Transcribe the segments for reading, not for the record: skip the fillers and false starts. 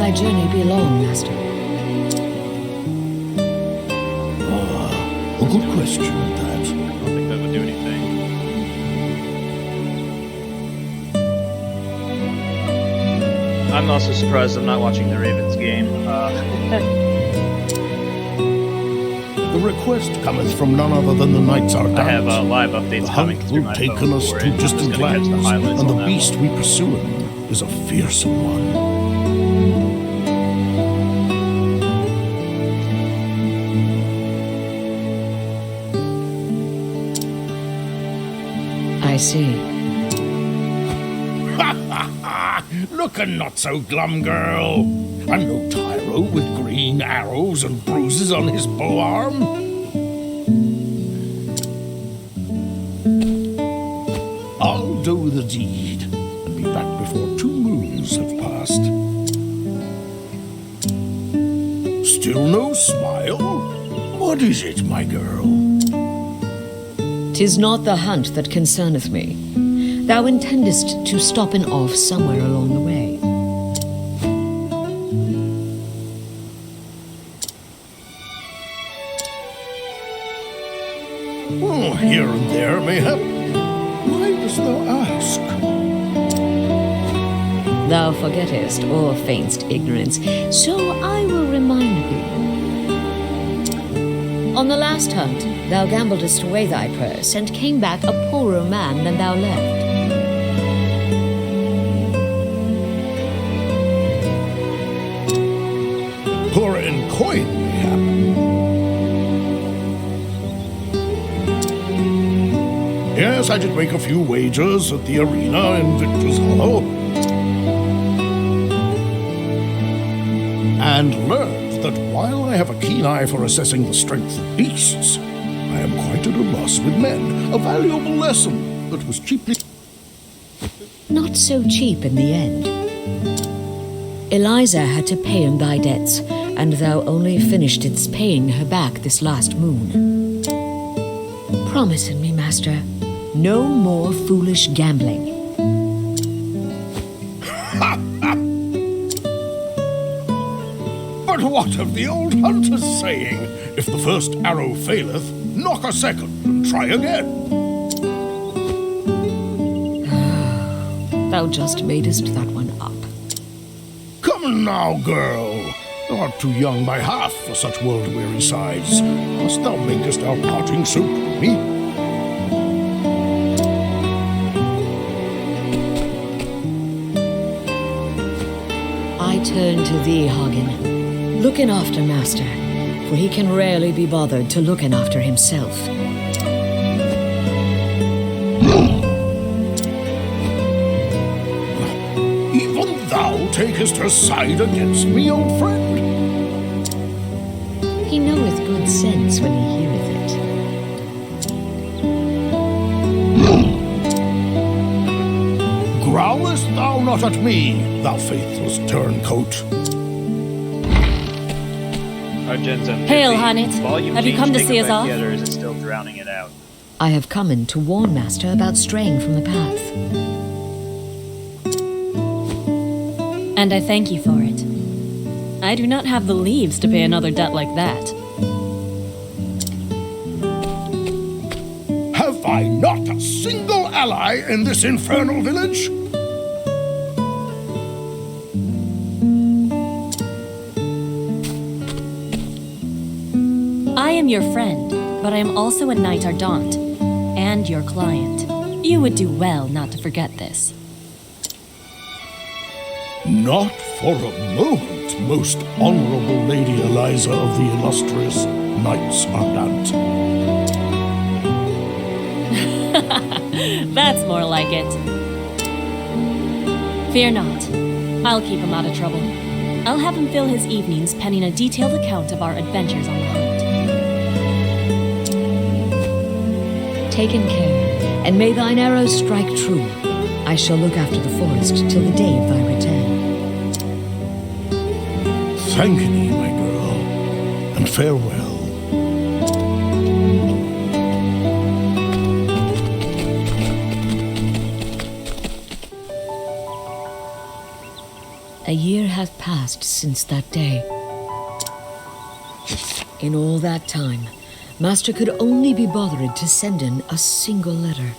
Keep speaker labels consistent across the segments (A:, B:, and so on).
A: my journey be long, Master?
B: A good question, that.
C: I don't think that would do anything. I'm also surprised I'm not watching the Ravens game.
B: The request cometh from none other than the knights our
C: I have
B: doubts.
C: live updates
B: The
C: coming
B: hunt
C: through
B: will
C: my
B: taken
C: phone
B: us
C: for
B: to
C: it. I'm just
B: distant
C: gonna catch the
B: lands,
C: highlights
B: and
C: on
B: the
C: that
B: beast
C: one.
B: we pursuing is a fearsome one.
A: I see.
B: Looking not so glum, girl. I'm no tyro with green arrows and bruises on his bow arm. I'll do the deed and be back before 2 moons have passed. Still no smile? What is it, my girl?
A: 'Tis not the hunt that concerneth me. Thou intendest to stop and off somewhere along the way.
B: Oh, here and there, mayhap. Why dost thou ask?
A: Thou forgettest or feignst ignorance, so I will remind thee. On the last hunt, thou gambledest away thy purse and came back a poorer man than thou left.
B: Poor in coin, mayhap. Yes, I did make a few wagers at the arena in Victor's Hollow. And learned that while I have a keen eye for assessing the strength of beasts, I am quite at a loss with men. A valuable lesson that was cheaply...
A: Not so cheap in the end. Eliza had to pay in thy debts, and thou only finishedst paying her back this last moon. Promise me, Master, no more foolish gambling.
B: But what of the old hunter's saying? If the first arrow faileth, knock a second and try again.
A: Thou just madest that one up.
B: Come now, girl. Thou art too young by half for such world-weary sighs. Must thou makest our parting so gloomy?
A: I turn to thee, Hagen. Looking after Master, for he can rarely be bothered to looking after himself.
B: Even thou takest her side against me, old friend?
A: He knoweth good sense when he heareth it.
B: Growlest thou not at me, thou faithless turncoat?
C: Argentum
D: Hail,
C: 50.
D: Hanit.
C: Volume
D: Have you
C: change
D: come to
C: take
D: see us
C: effect
D: off?
C: yet, or is it still drowning it out?
A: I have come in to warn Master about straying from the path.
D: And I thank you for it. I do not have the leaves to pay another debt like that.
B: Have I not a single ally in this infernal village?
D: I am your friend, but I am also a knight ardent, and your client. You would do well not to forget this.
B: Not for a moment, most honorable Lady Eliza of the illustrious Knights Ardent.
D: That's more like it. Fear not. I'll keep him out of trouble. I'll have him fill his evenings penning a detailed account of our adventures on the hunt.
A: Taken care, and may thine arrows strike true. I shall look after the forest till the day of thy return.
B: Thank thee, my girl, and farewell.
A: A year hath passed since that day. In all that time, Master could only be bothered to send in a single letter.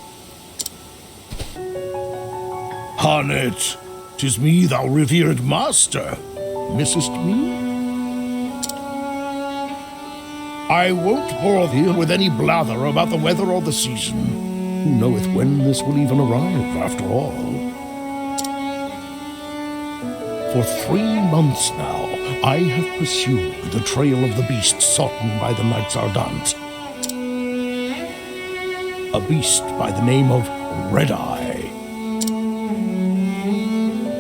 B: Harnet, 'tis me, thou revered master. Missest me? I won't bore thee with any blather about the weather or the season. Who knoweth when this will even arrive, after all? For 3 months now, I have pursued the trail of the beast sought by the Knights Ardent. A beast by the name of Red-Eye.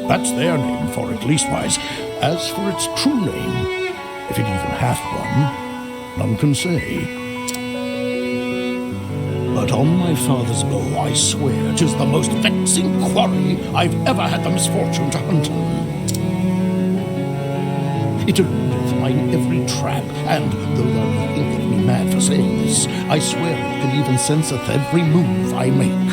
B: That's their name for it, leastwise. As for its true name, if it even hath one, none can say. But on my father's bow, I swear 'tis the most vexing quarry I've ever had the misfortune to hunt on. It eludeth mine every trap, and though thou may think me mad for saying this, I swear it can even senseth every move I make.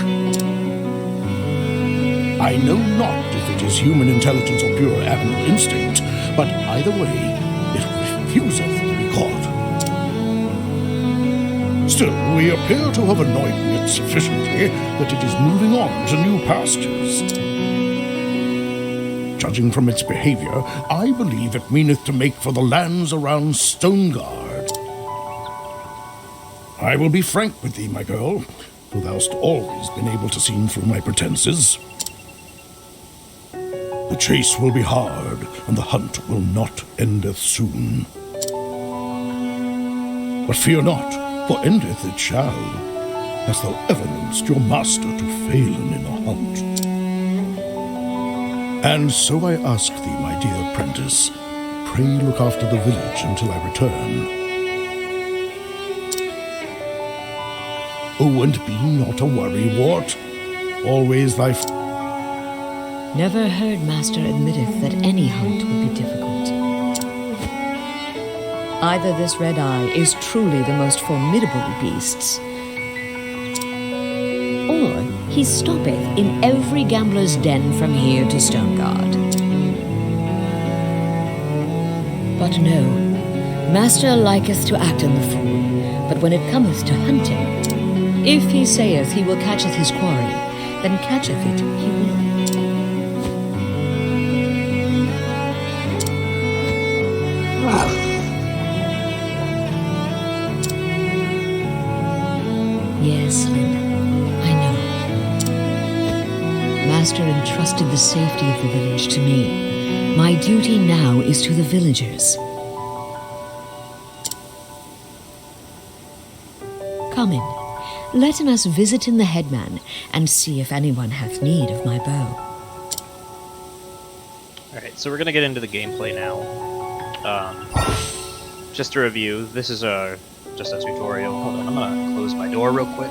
B: I know not if it is human intelligence or pure animal instinct, but either way, it refuseth to be caught. Still, we appear to have annoyed it sufficiently that it is moving on to new pastures. Judging from its behavior, I believe it meaneth to make for the lands around Stoneguard. I will be frank with thee, my girl, though thou'st always been able to see through my pretenses. The chase will be hard, and the hunt will not endeth soon. But fear not, for endeth it shall. Hast thou ever knowest your master to failen in a hunt? And so I ask thee, my dear apprentice, pray look after the village until I return. Oh, and be not a worrywart. Always thy...
A: Never heard Master admitteth that any hunt would be difficult. Either this Red-Eye is truly the most formidable of beasts, or he stoppeth in every gambler's den from here to Stoneguard. But no, Master liketh to act in the fool, but when it cometh to hunting, if he saith he will catcheth his quarry, then catcheth it he will. Yes, Linda, I know. Master entrusted the safety of the village to me. My duty now is to the villagers. Come in. Let us visit in the headman and see if anyone hath need of my bow.
C: Alright, so we're gonna get into the gameplay now. Just to review, this is just a tutorial. Hold on, I'm gonna close my door real quick.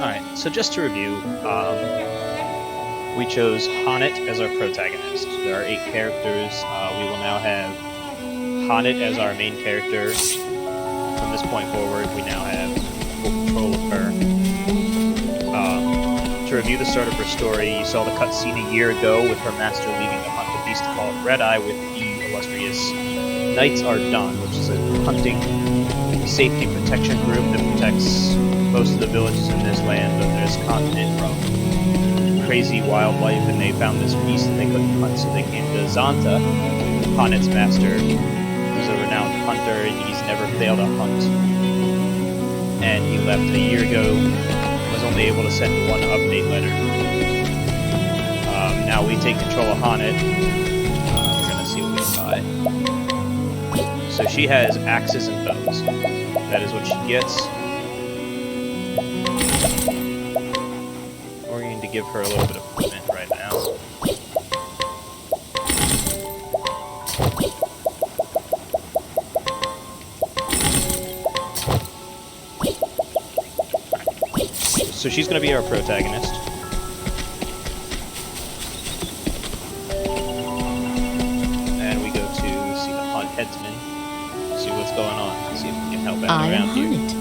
C: Alright, so just to review, we chose Honnet as our protagonist. There are 8 characters. We will now have Honnet as our main character. From this point forward, we now have full control of her. To review the start of her story, you saw the cutscene a year ago with her master leaving to hunt a beast called Red-Eye with the illustrious Knights Ardent, which is a hunting safety protection group that protects most of the villages in this land of this continent from crazy wildlife, and they found this beast that they couldn't hunt, so they came to Zanta, Honnet's master, who's a renowned hunter, and he's never failed a hunt. And he left a year ago, was only able to send 1 update letter. Now we take control of Honnet. We're gonna see what we can buy. So she has axes and bows. That is what she gets. We're going to give her a little bit of equipment right now. So she's going to be our protagonist. And we go to see the headsman, see what's going on, see if we can help out
A: I am
C: around here.
A: on it.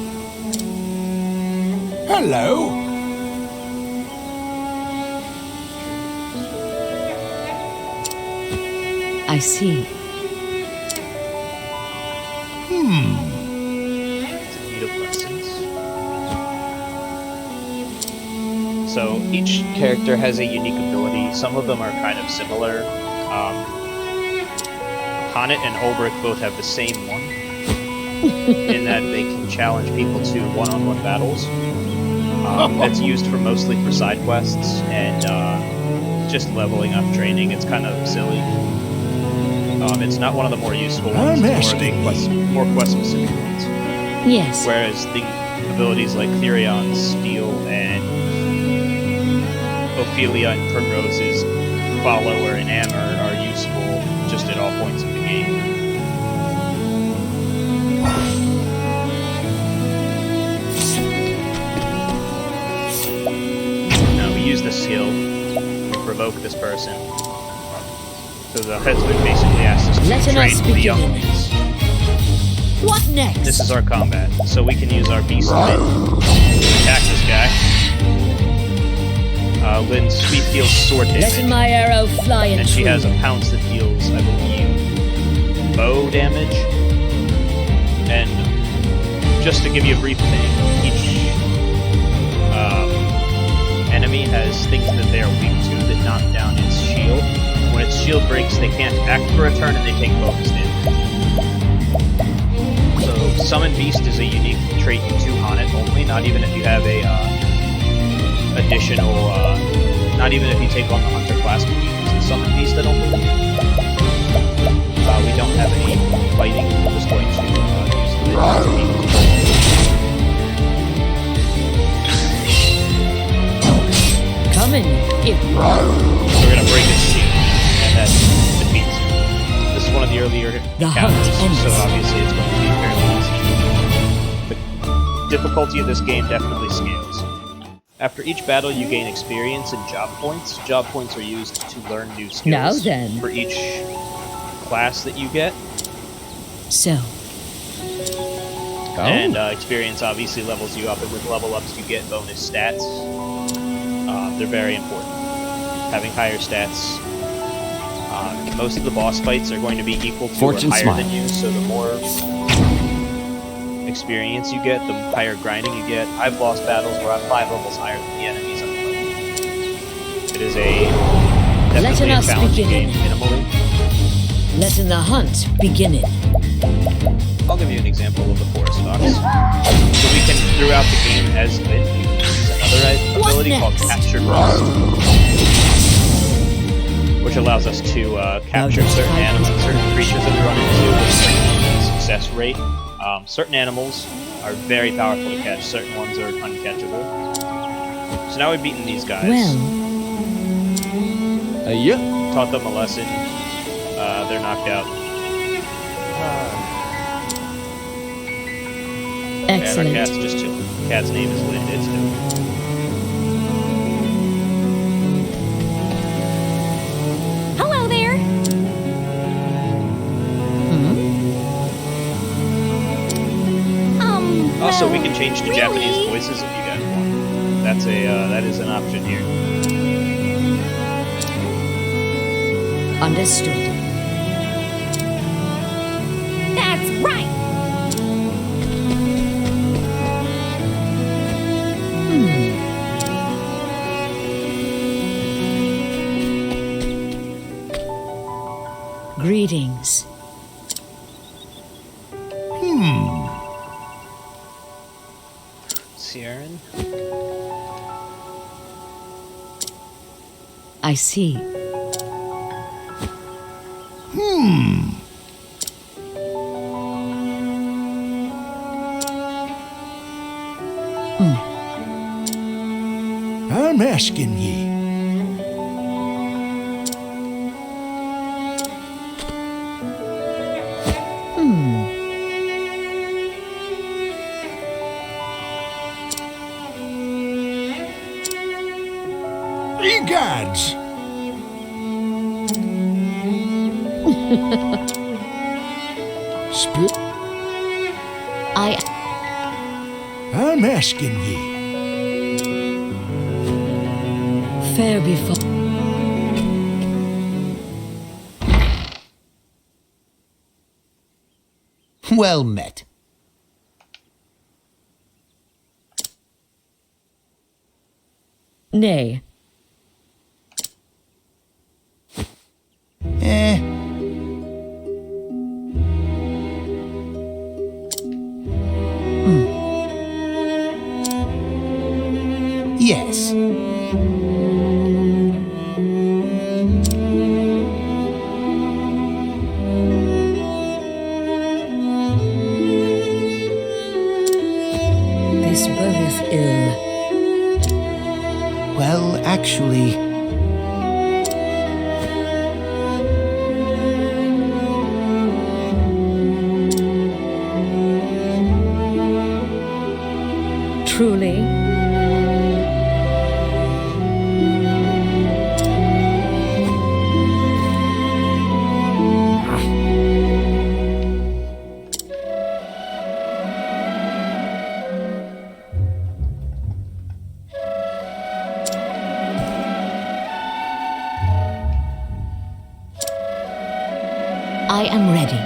B: Hello.
A: I see.
C: It's in need of lessons. So each character has a unique ability. Some of them are kind of similar. Honnet and Ulbrich both have the same one, in that they can challenge people to one-on-one battles. That's used mostly for side quests and just leveling up training. It's kind of silly. It's not one of the more useful ones. It's more quest-specific ones.
A: Yes.
C: Whereas the abilities like Therion's Steel and Ophelia and Primrose's Follower and Amber are useful just at all points of the game. Now we use the skill to provoke this person. So the headsman basically asks us to
A: Let
C: train
A: us
C: the young
A: begin.
C: ones.
A: What next?
C: This is our combat, so we can use our beast Lyn to attack this guy. Lyn's sweep deals sword damage.
A: Let my arrow fly
C: And she
A: true.
C: has a pounce that deals, I believe, bow damage. And just to give you a brief thing, each enemy has things that they are weak to that knock down its shield. When its shield breaks, they can't act for a turn and they take bonus damage. So Summon Beast is a unique trait to Honnet only, not even if you have a additional, not even if you take on the Hunter class, can you use the Summon Beast, I don't believe. We don't have any fighting, we're just going to use the Beast.
A: Coming. If
C: We're gonna break its shield, and that defeats it. This is one of the earlier
A: The
C: encounters,
A: hunt ends.
C: so obviously it's going to be fairly easy. The difficulty of this game definitely scales. After each battle, you gain experience and job points. Job points are used to learn new skills
A: Now then.
C: for each class that you get.
A: so.
C: And experience obviously levels you up, and with level ups you get bonus stats. They're very important. Having higher stats. Most of the boss fights are going to be equal to
E: Fortune
C: or higher
E: smile.
C: than you, so the more experience you get, the higher grinding you get. I've lost battles where I'm 5 levels higher than the enemies I'm fighting. It is definitely a
A: us
C: challenging
A: begin.
C: game minimally.
A: Letting the hunt begin it.
C: I'll give you an example of the Forest Fox. So we can, throughout the game, as Lyn, we can use another ability called
A: next?
C: Captured Rust, which allows us to capture
A: just
C: certain
A: hide
C: animals,
A: this
C: certain creatures that we run into with a certain success rate. Certain animals are very powerful to catch, certain ones are uncatchable. So now we've beaten these guys,
A: Well,
E: Yeah.
C: taught them a lesson, they're knocked out. And our
A: excellent.
C: cat's just chilling. The cat's name is Lyn, it's dope.
D: Hello there!
C: Also, we
D: well,
C: can change to
D: really?
C: Japanese voices if you guys want. That is an option here.
A: Understood.
D: That's right!
A: Greetings.
C: Sieran?
A: I see.
B: I'm asking ye. Egads! Split.
E: I'm asking ye.
A: Fair before.
E: Well met.
A: Nay.
E: Yes.
A: This bodeth ill.
E: Well, actually,
A: Truly. I am ready.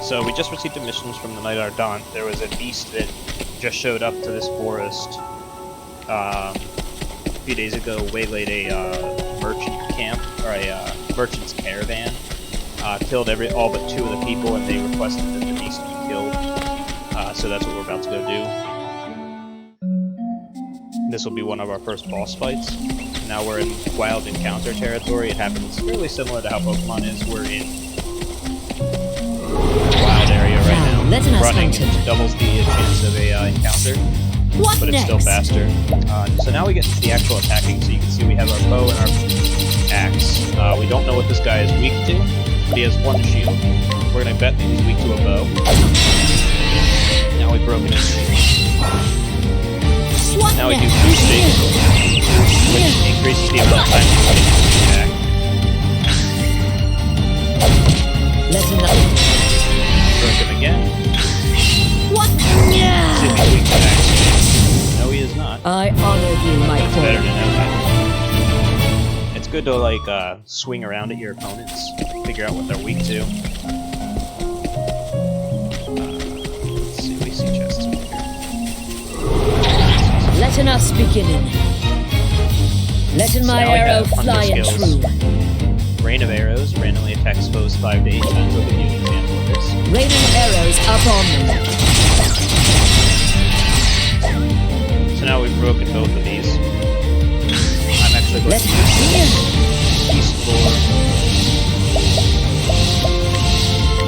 C: So we just received emissions from the Night Ardent. There was a beast that just showed up to this forest a few days ago, waylaid a merchant camp, or a merchant's caravan, killed all but 2 of the people, and they requested that the beast be killed. So that's what we're about to go do. This will be one of our first boss fights. Now we're in wild encounter territory. It happens fairly similar to how Pokemon is. We're in wild area right now.
A: Letting us
C: Running
A: hunt it.
C: doubles the chance of a encounter,
A: What
C: but it's
A: next?
C: still faster. So now we get into the actual attacking. So you can see we have our bow and our axe. We don't know what this guy is weak to, but he has 1 shield. We're gonna bet that he's weak to a bow. Now we've broken his shield.
A: What
C: Now we do
A: next?
C: boosting, which increases the amount of time we can attack.
A: Letting us.
C: Broke him again.
A: What?
C: See if he's weak to axe. No, he is not.
A: I honor thee, my
C: It's better to
A: queen.
C: know that. It's good to like swing around at your opponents, figure out what they're weak to. Let's see, we see chests over here.
A: Letting us beginning. Letting my
C: now we
A: arrow
C: have hunter
A: fly and
C: skills.
A: true.
C: Rain of arrows randomly attacks foes 5 to 8 times with a unit example of this.
A: Raining arrows up on them.
C: So now we've broken both of these. I'm actually going
A: Let's
C: to use
A: begin.
C: Beast Lore.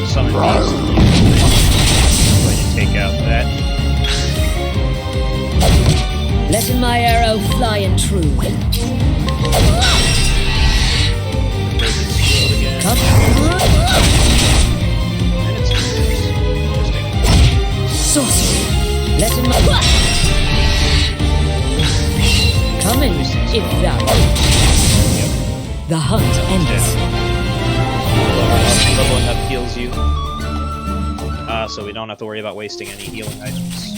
C: Summon Beast. I'm going to take out that.
A: Letting my arrow fly and true.
C: Break its shield again.
A: Cut.
C: And it's interesting.
A: Sorcery. Letting my. Come in, if thou.
C: Yep.
A: The hunt ends.
C: Leveling up heals you. So we don't have to worry about wasting any healing items.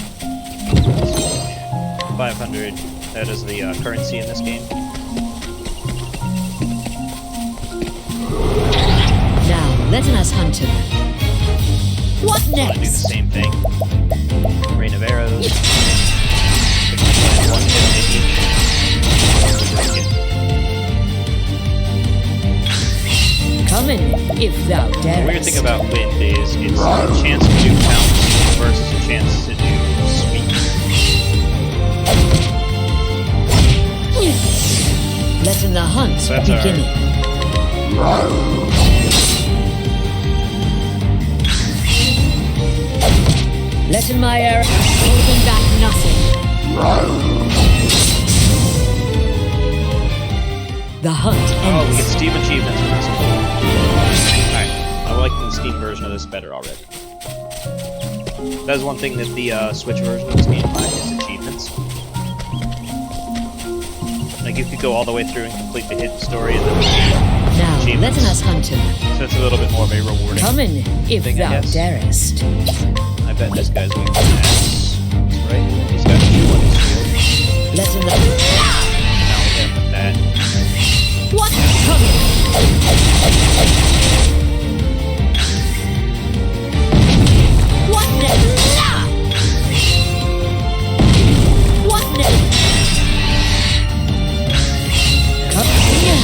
C: 500, that is the currency in this game.
A: Now, letting us hunt him. What
C: So I do the
A: next?
C: same thing. Rain of arrows. One hit to each. Break it.
A: Come in, if thou
C: The
A: darest.
C: weird thing about wind is it's a chance to do pounce versus a chance to do sweep.
A: Letting the hunt
C: So that's our-
A: beginning. Lessen my air, holding back nothing. The hunt
C: Oh, we get
A: ends.
C: Steam achievements for this. Alright, I like the Steam version of this better already. That's one thing that the Switch version of this game lacks is achievements. Like, you could go all the way through and complete the hidden story and then
A: Now,
C: achievements.
A: let us hunt him.
C: So it's a little bit more of a rewarding
A: Come in, if
C: thing, I
A: thou
C: guess.
A: darest.
C: I bet this guy's weak to axe. That's right. He's got a shoe on his shield.
A: Lessen the...
C: Now we hit him with that.
A: What? Come in. What next? What next? Come here.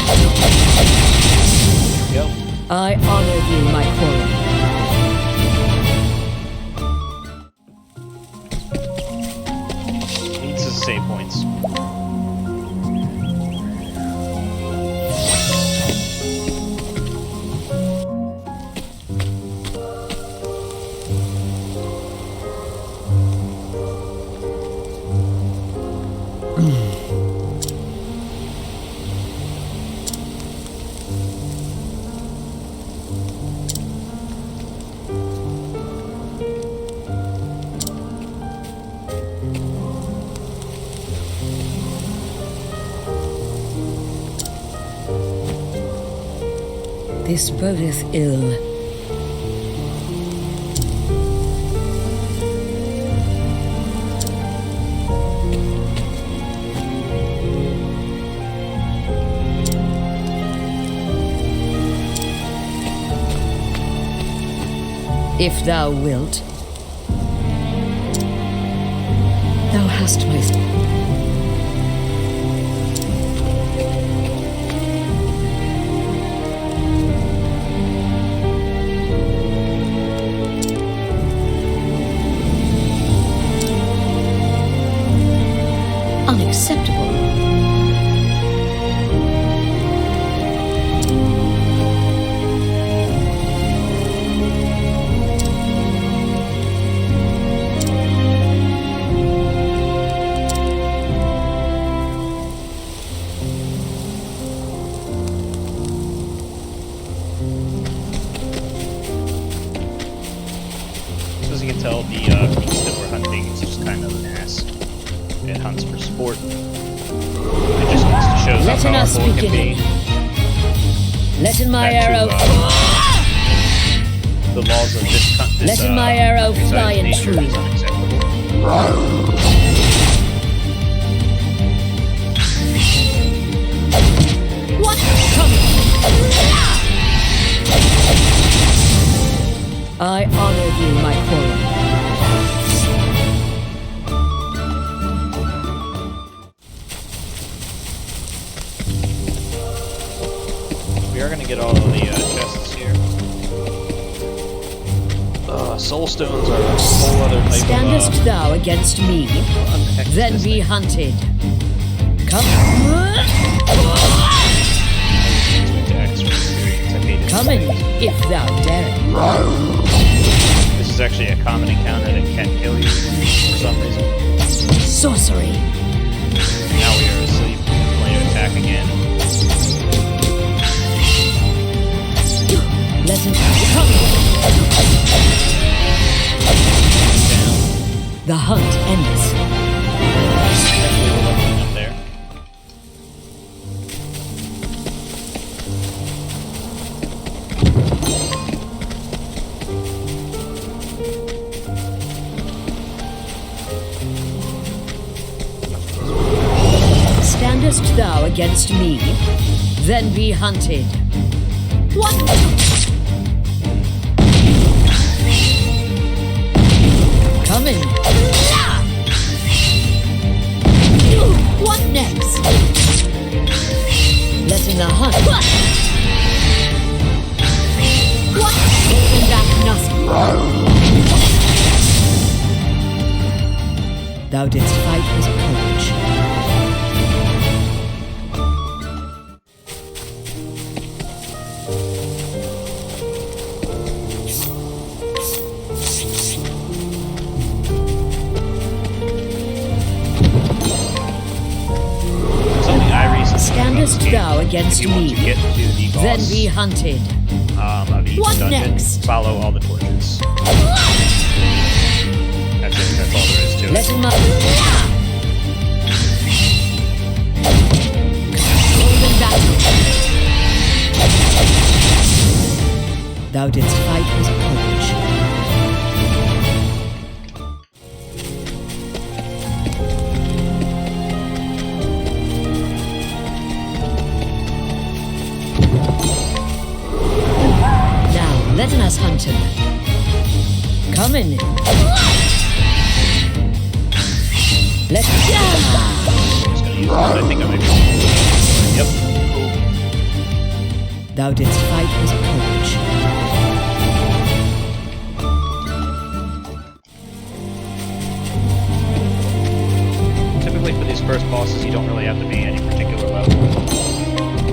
C: Go.
A: I honor thee, my quarry.
C: Needs his save points.
A: This bodeth ill. If thou wilt, thou hast my... Unacceptable.
C: So as you can tell, the beast that we're hunting is just kind of an ass. It hunts for sport. It just wants to show how
A: Letting us
C: powerful it can
A: begin.
C: be.
A: Let in my
C: Back to,
A: arrow.
C: The laws of this
A: Letting my arrow fly and
C: nature
A: true.
C: is unacceptable.
A: What? Coming. I honor thee, my quarry.
C: We are gonna get all of the chests here. Soul stones are a whole other type
A: Standest
C: of.
A: thou against me,
C: What the heck is
A: then
C: this
A: be
C: thing?
A: hunted. Come.
C: Swing to X for experience. I hate it.
A: Coming, if thou dare.
C: This is actually a common encounter that can kill you for some reason.
A: Sorcery.
C: Now we are asleep. Going to attack again.
A: Let him come.
C: Down.
A: The hunt ends.
C: Definitely we're leveling up there.
A: Standest thou against me, then be hunted. What? Coming. What next? Letting the hunt. What? Holding back nothing. Thou didst fight with courage. Standest
C: game.
A: thou against
C: If you want
A: me?
C: to get to the boss
A: Then be hunted.
C: of each
A: What
C: dungeon,
A: next?
C: follow all the torches. That's it. That's all there is to
A: Let
C: it.
A: him up. Golden battle. Thou didst fight with courage. Now, let us hunt him. Come in. Let's
C: I'm just gonna use it. I think I might be. Yep. Cool.
A: Thou didst fight with courage.
C: Typically for these first bosses, you don't really have to be any particular level.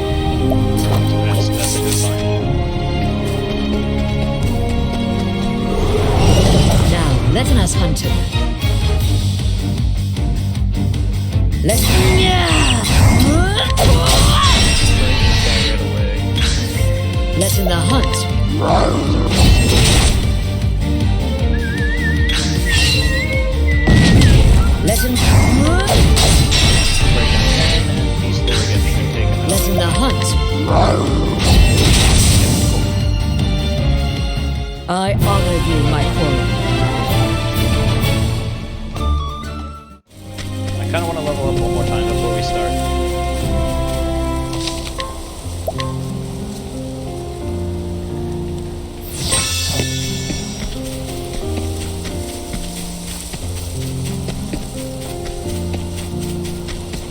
C: That's a good sign.
A: Now, let us hunt him. Let's.
C: Right away.
A: Let in the hunt. Let him.
C: Breaking 10, and these four are getting taken out.
A: Let in the hunt. I honor thee, my quarry.
C: I kind of want to level up one more time before we start.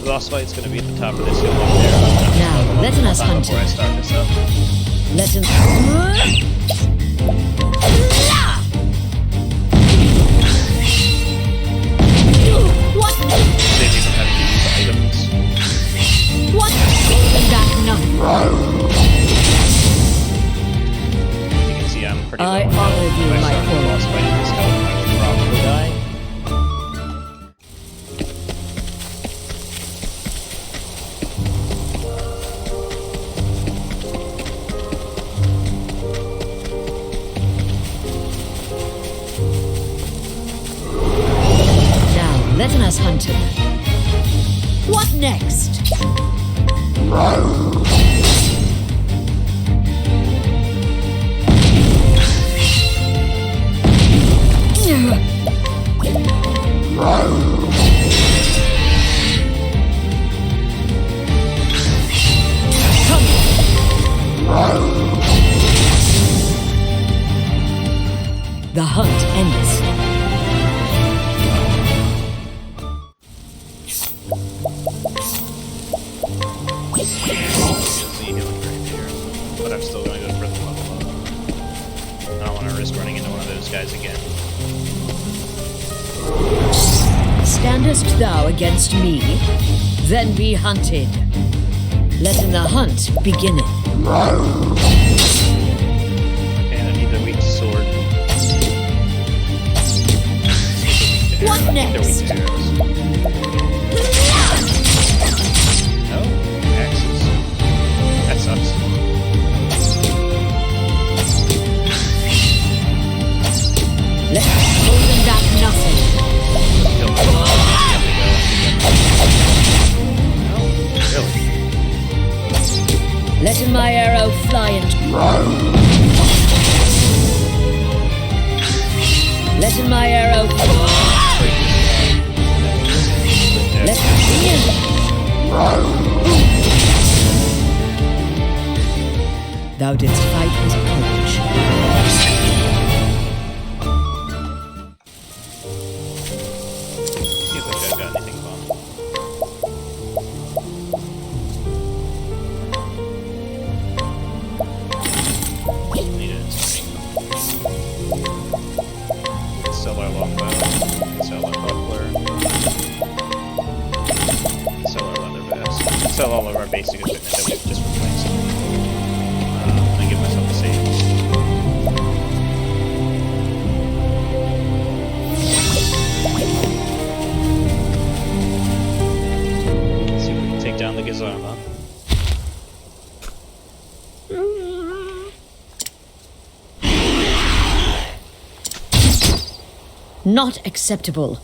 C: The boss fight's going to be at the top of this hill up there. I'm gonna just
A: Now,
C: level up
A: let
C: one more
A: us
C: time
A: hunt
C: before I
A: him.
C: start this up.
A: Let him. What?
C: Save me from having to use items.
A: What? Holding back nothing.
C: You can see I'm pretty low
A: I
C: on
A: honor
C: health.
A: thee,
C: If I
A: my
C: started the
A: quarry.
C: boss fight at this health, I would probably die.
A: Now, let us hunt him. What next? The hunt ends.
C: Obviously healing right here, but I'm still going to go for the level up. I don't want to risk running into one of those guys again.
A: Standest thou against me? Then be hunted. Let in the hunt begin it.
C: Okay, I need the weak sword.
A: What
C: They're weak
A: next?
C: to arrows. No? Axes. That sucks.
A: Let holding back nothing.
C: Kill them. You have to go. No? Really?
A: Letting my arrow fly and letting my arrow let thou didst fight with courage.
C: See if this guy's got anything fun. Need it. Sell our longbow. Sell our buckler. Sell our leather vest. Sell all of our basic equipment that we've just replaced. Let me give myself a save. Let's see if we can take down the Gazama.
A: Not acceptable.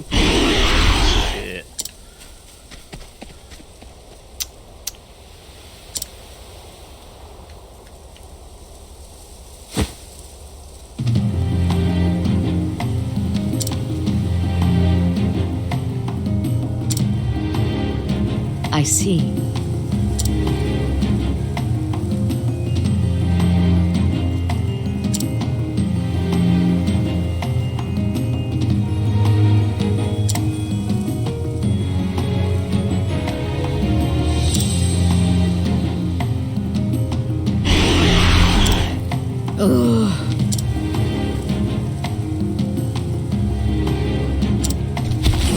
C: Shit.
A: I see.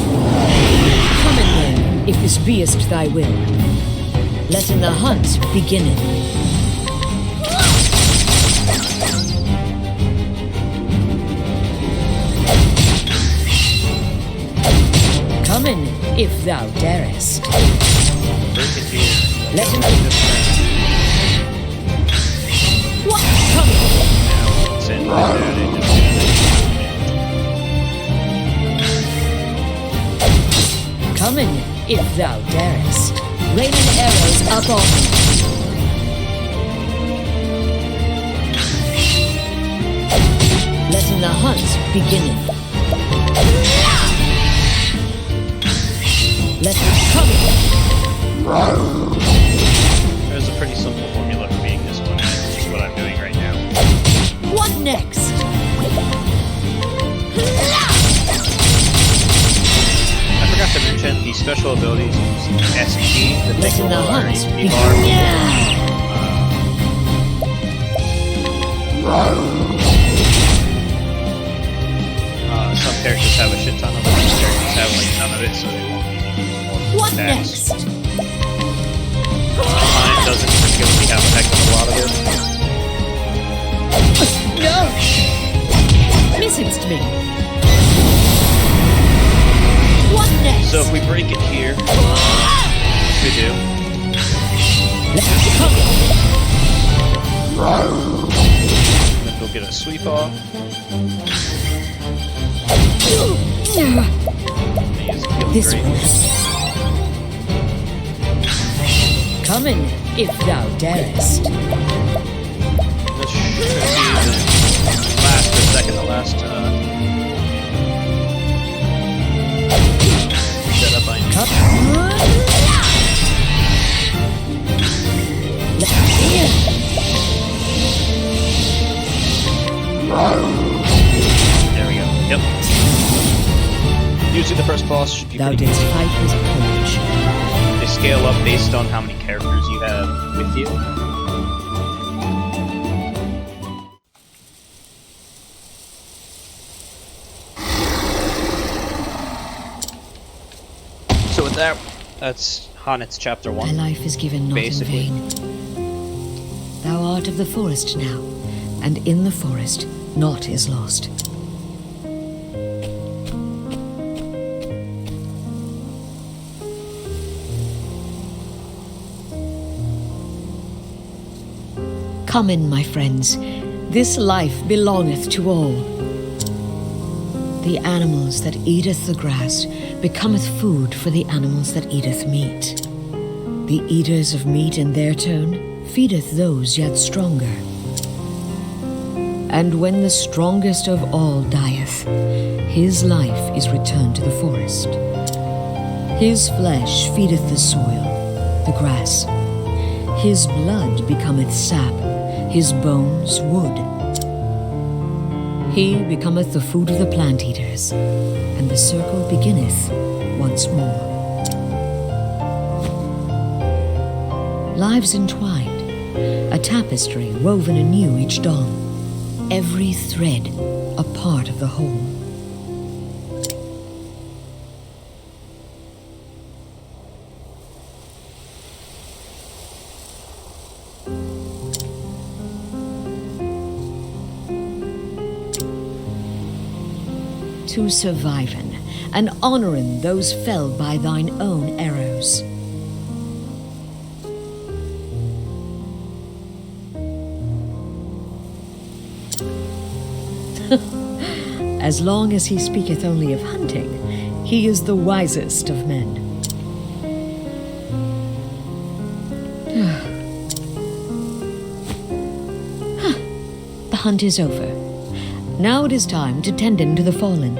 A: Come in then, if this beest thy will. Letting the hunt beginneth. Come in, if thou darest.
C: Break it here.
A: Let him What? Come in.
C: Send it there, they just do it.
A: Come in, if thou darest. Raining arrows up on me. Letting the hunt beginneth. Let him come in.
C: There's a pretty simple formula for being this one, and it's just what I'm doing right now.
A: What next?
C: I forgot to mention the special abilities use SP, the big
A: Letting the
C: roll
A: hunt
C: HP bar. Some characters have a shit ton of it, some characters have like none of it, so they won't need any more
A: What
C: attacks.
A: next?
C: Mine doesn't particularly have a heck of a lot of it.
A: No! Missingst me. What next?
C: So if we break it here, which we do,
A: Let him come in.
C: then we'll get a sweep off.
A: This way. Come in, if thou darest.
C: This should be the last or second to last setup I need. There we go. Yep. Usually the first boss should be
A: Thou
C: pretty
A: didst
C: easy.
A: fight with courage.
C: They scale up based on how many characters you have with you. So with that, that's Hanet's chapter
A: Thy
C: 1.
A: life is given not
C: Basically.
A: in vain. Thou art of the forest now, and in the forest naught is lost. Come in, my friends. This life belongeth to all. The animals that eateth the grass becometh food for the animals that eateth meat. The eaters of meat in their turn feedeth those yet stronger. And when the strongest of all dieth, his life is returned to the forest. His flesh feedeth the soil, the grass. His blood becometh sap, his bones wood. He becometh the food of the plant eaters, and the circle beginneth once more. Lives entwined, a tapestry woven anew each dawn, every thread a part of the whole. To surviven, and honoring those felled by thine own arrows. As long as he speaketh only of hunting, he is the wisest of men. The hunt is over. Now it is time to tend to the fallen.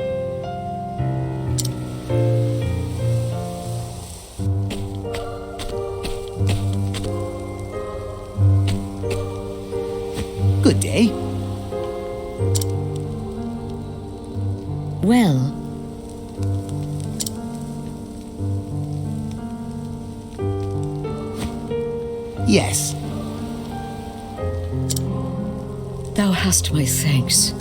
E: Good day.
A: Well,
E: Yes.
A: thou hast my thanks.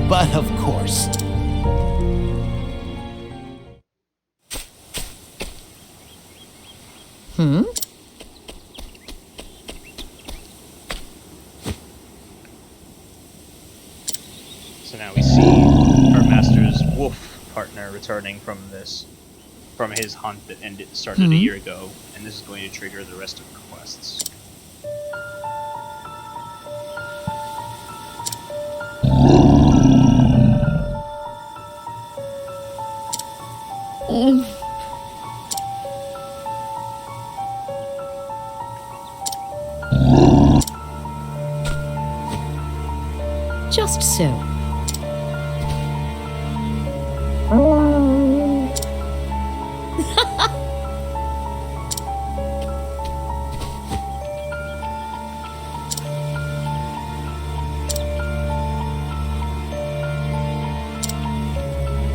E: But of course.
C: So now we see our master's wolf partner returning from his hunt that started a year ago, and this is going to trigger the rest of the quests.
A: Just so.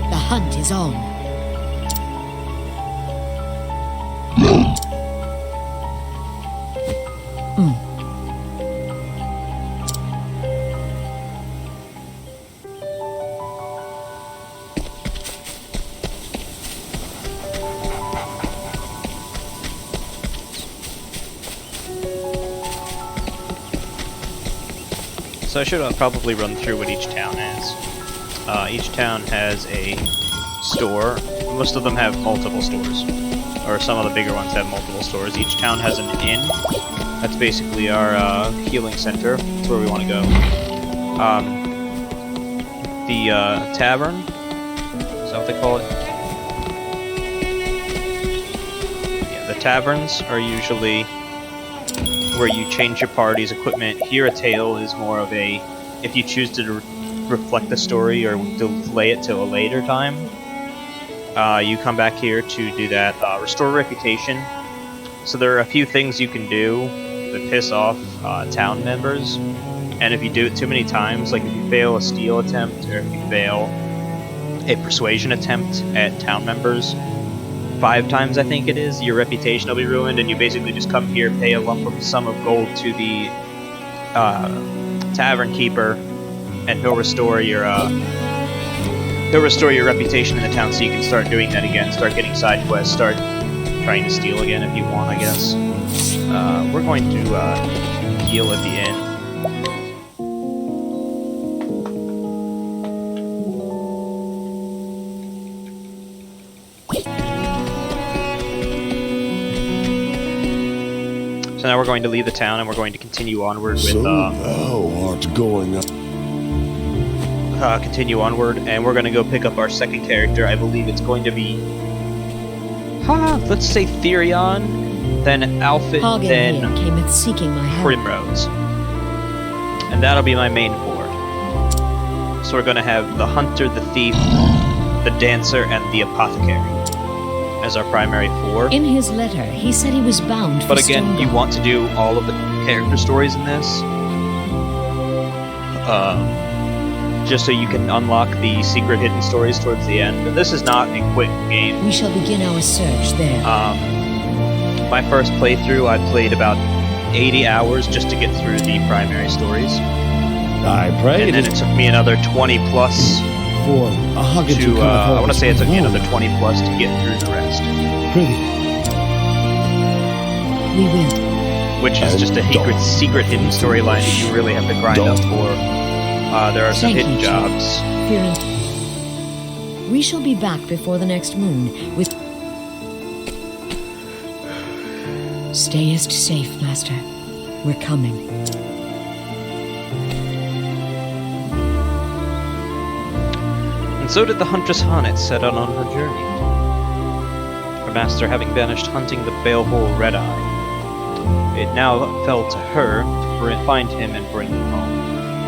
A: The hunt is on.
C: So I should probably run through what each town is. Each town has a store. Most of them have multiple stores, or some of the bigger ones have multiple stores. Each town has an inn. That's basically our healing center. That's where we want to go. The tavern, is that what they call it? Yeah, the taverns are usually where you change your party's equipment. Here a tale is more of a, if you choose to reflect the story or delay it till a later time, you come back here to do that. Restore reputation. So there are a few things you can do that piss off town members, and if you do it too many times, like if you fail a steal attempt or if you fail a persuasion attempt at town members 5 times, I think it is, your reputation will be ruined, and you basically just come here, pay a lump sum of gold to the tavern keeper, and he'll restore your reputation in the town, so you can start doing that again, start getting side quests, start trying to steal again if you want, I guess. We're going to heal at the inn. So now we're going to leave the town and we're going to continue onward with
B: So thou art going up.
C: continue onward, and we're going to go pick up our second character. I believe it's going to be let's say Therion, then Alfred,
A: Hagen
C: then
A: here cameth seeking my help.
C: Primrose. And that'll be my main 4. So we're going to have the hunter, the thief, the dancer, and the apothecary as our primary 4.
A: In his letter, he said he was bound for
C: But again, you
A: Stonegard.
C: want to do all of the character stories in this. just so you can unlock the secret hidden stories towards the end. And this is not a quick game.
A: We shall begin our search there.
C: My first playthrough, I played about 80 hours just to get through the primary stories.
F: I pray
C: And then it took me another 20 plus
F: for a hug and
C: to, I want to say it took me another 20 plus to get through the rest.
F: Prithee,
A: We will.
C: Which is just a secret hidden storyline that you really have to grind up for. There are some
A: Thank
C: hidden
A: you,
C: jobs.
A: Fear not. We shall be back before the next moon with... Stayest safe, Master. We're coming.
C: And so did the huntress Hanet set out on her journey. Her master having vanished hunting the baleful Red-Eye. It now fell to her to find him and bring him home.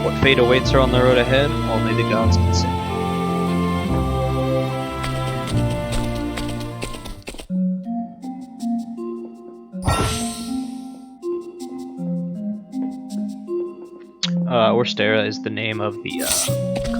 C: What fate awaits her on the road ahead, only the gods can say. Orstera is the name of the